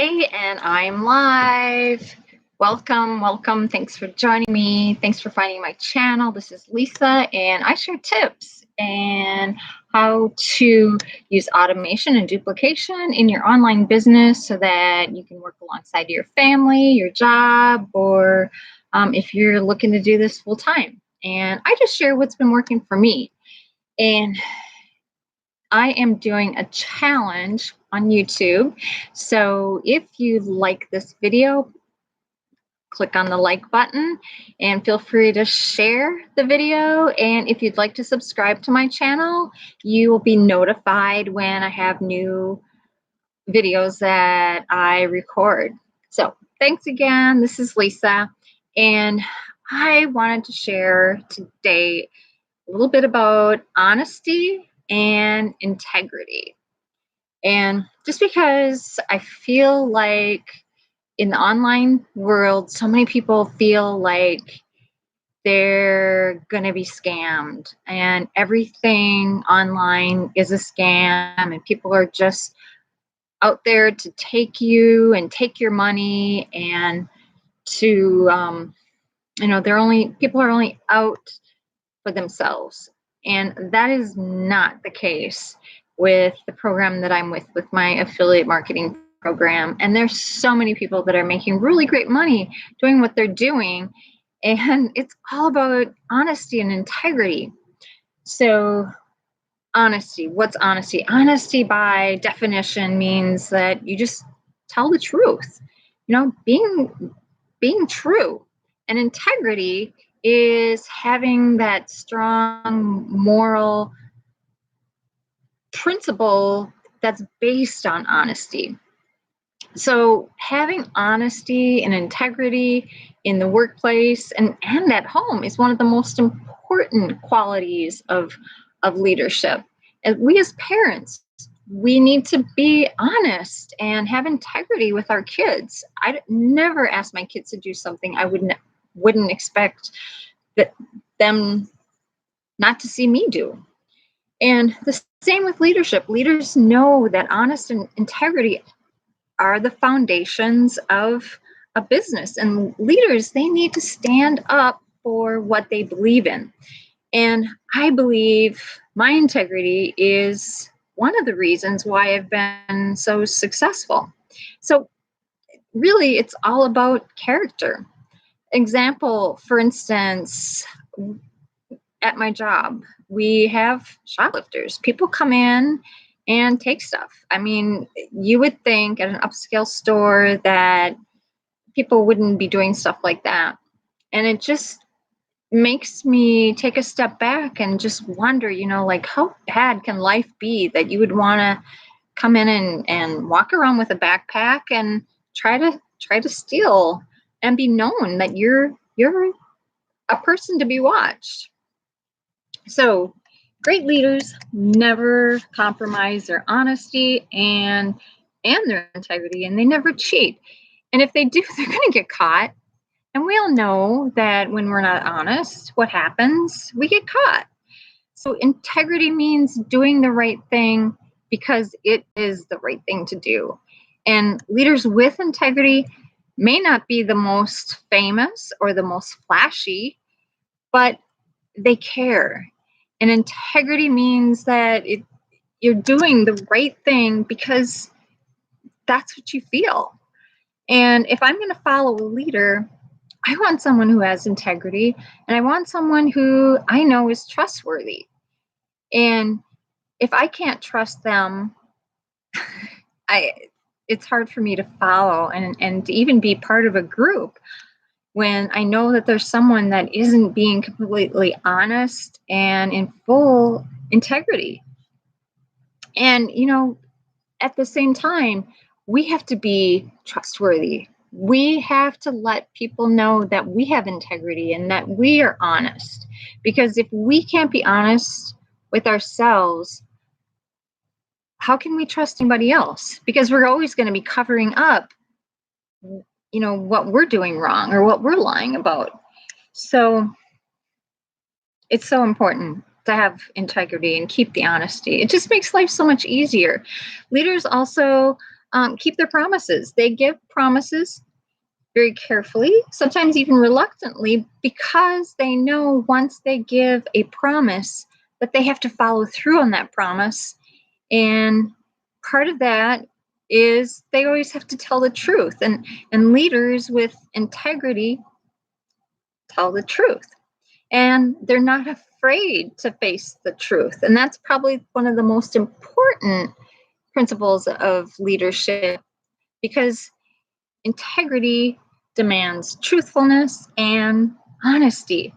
Hey, and I'm live. Welcome, welcome. Thanks for joining me. Thanks for finding my channel. This is Lisa, and I share tips and how to use automation and duplication in your online business so that you can work alongside your family, your job, or if you're looking to do this full time. And I just share what's been working for me. And I am doing a challenge on YouTube. So if you like this video, click on the like button and feel free to share the video. And if you'd like to subscribe to my channel, you will be notified when I have new videos that I record. So thanks again. This is Lisa. And I wanted to share today a little bit about honesty and integrity. And just because I feel like in the online world, so many people feel like they're going to be scammed and everything online is a scam and people are just out there to take you and take your money and to, people are only out for themselves. And that is not the case with the program that I'm with my affiliate marketing program. And there's so many people that are making really great money doing what they're doing. And it's all about honesty and integrity. So, honesty, what's honesty? Honesty by definition means that you just tell the truth, being true. And integrity is having that strong moral principle that's based on honesty. So having honesty and integrity in the workplace and at home is one of the most important qualities of leadership. And we as parents, we need to be honest and have integrity with our kids. I never ask my kids to do something I wouldn't expect them not to see me do. And the same with leadership. Leaders know that honesty and integrity are the foundations of a business. And leaders, they need to stand up for what they believe in. And I believe my integrity is one of the reasons why I've been so successful. So really, it's all about character. Example, for instance, at my job, we have shoplifters. People come in and take stuff. I mean, you would think at an upscale store that people wouldn't be doing stuff like that. And it just makes me take a step back and just wonder, like how bad can life be that you would want to come in and walk around with a backpack and try to steal and be known that you're a person to be watched. So great leaders never compromise their honesty and their integrity, and they never cheat. And if they do, they're going to get caught. And we all know that when we're not honest, what happens? We get caught. So integrity means doing the right thing because it is the right thing to do. And leaders with integrity may not be the most famous or the most flashy, but they care. And integrity means that you're doing the right thing because that's what you feel. And if I'm going to follow a leader, I want someone who has integrity and I want someone who I know is trustworthy. And if I can't trust them, it's hard for me to follow and to even be part of a group when I know that there's someone that isn't being completely honest and in full integrity. And, at the same time, we have to be trustworthy. We have to let people know that we have integrity and that we are honest. Because if we can't be honest with ourselves, how can we trust anybody else? Because we're always going to be covering up, what we're doing wrong or what we're lying about. So it's so important to have integrity and keep the honesty. It just makes life so much easier. Leaders also keep their promises. They give promises very carefully, sometimes even reluctantly, because they know once they give a promise that they have to follow through on that promise. And part of that is they always have to tell the truth. And leaders with integrity tell the truth. And they're not afraid to face the truth. And that's probably one of the most important principles of leadership, because integrity demands truthfulness and honesty.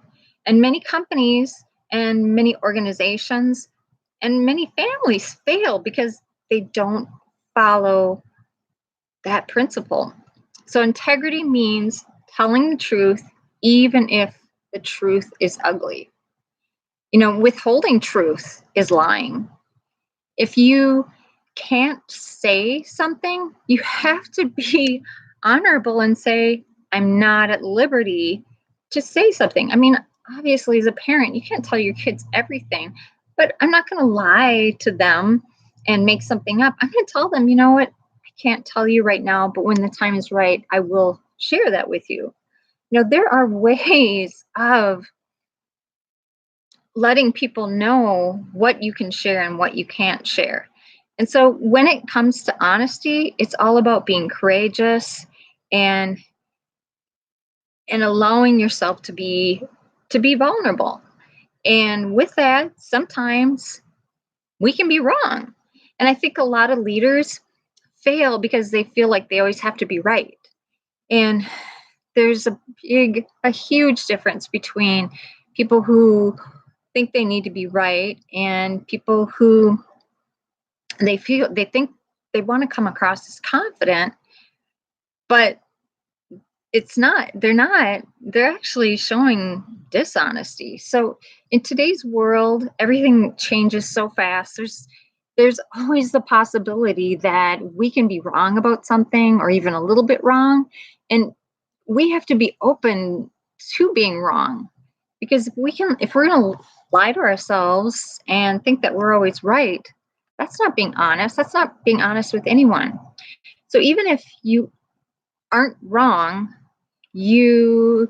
And many companies and many organizations and many families fail because they don't follow that principle. So, integrity means telling the truth, even if the truth is ugly. Withholding truth is lying. If you can't say something, you have to be honorable and say, I'm not at liberty to say something. I mean, obviously, as a parent, you can't tell your kids everything, but I'm not going to lie to them and make something up. I'm going to tell them, you know what? I can't tell you right now, but when the time is right, I will share that with you. There are ways of letting people know what you can share and what you can't share. And so when it comes to honesty, it's all about being courageous and allowing yourself to be vulnerable. And with that, sometimes we can be wrong. And I think a lot of leaders fail because they feel like they always have to be right. And there's a huge difference between people who think they need to be right and people who they think they want to come across as confident, but they're actually showing dishonesty. So in today's world, everything changes so fast. There's always the possibility that we can be wrong about something, or even a little bit wrong, and we have to be open to being wrong. Because if we're going to lie to ourselves and think that we're always right, that's not being honest. That's not being honest with anyone. So even if you aren't wrong, you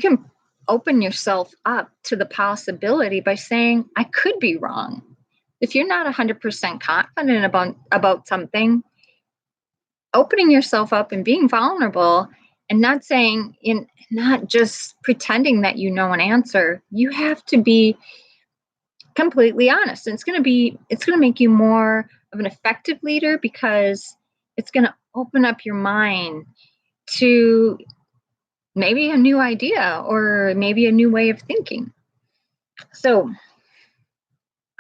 can open yourself up to the possibility by saying, I could be wrong. If you're not 100% confident about something, opening yourself up and being vulnerable and not just pretending that you know an answer, you have to be completely honest. And it's going to make you more of an effective leader, because it's going to open up your mind to maybe a new idea or maybe a new way of thinking. So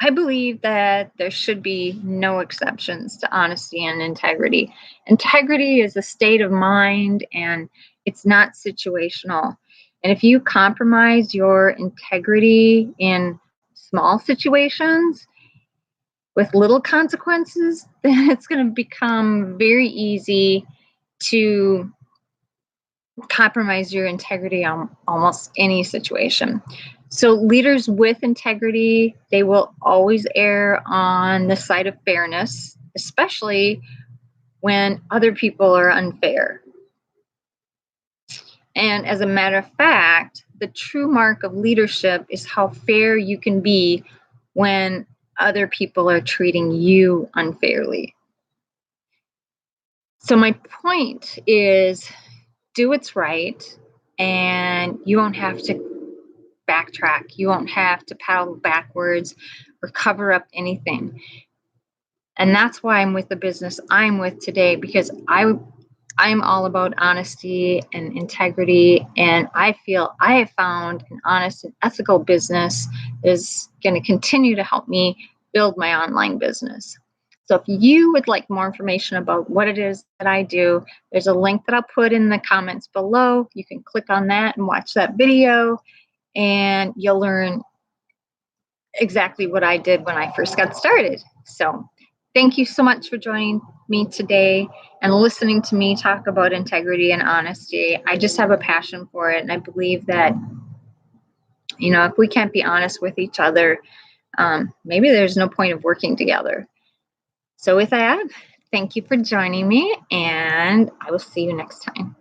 I believe that there should be no exceptions to honesty and integrity. Integrity is a state of mind, and it's not situational. And if you compromise your integrity in small situations with little consequences, then it's going to become very easy to compromise your integrity on almost any situation. So leaders with integrity, they will always err on the side of fairness, especially when other people are unfair. And as a matter of fact, the true mark of leadership is how fair you can be when other people are treating you unfairly. So my point is, do what's right, and you won't have to backtrack. You won't have to paddle backwards or cover up anything. And that's why I'm with the business I'm with today, because I'm all about honesty and integrity, and I feel I have found an honest and ethical business is going to continue to help me build my online business. So if you would like more information about what it is that I do, there's a link that I'll put in the comments below. You can click on that and watch that video, and you'll learn exactly what I did when I first got started. So thank you so much for joining me today and listening to me talk about integrity and honesty. I just have a passion for it, and I believe that, if we can't be honest with each other, maybe there's no point of working together. So with that, Thank you for joining me, and I will see you next time.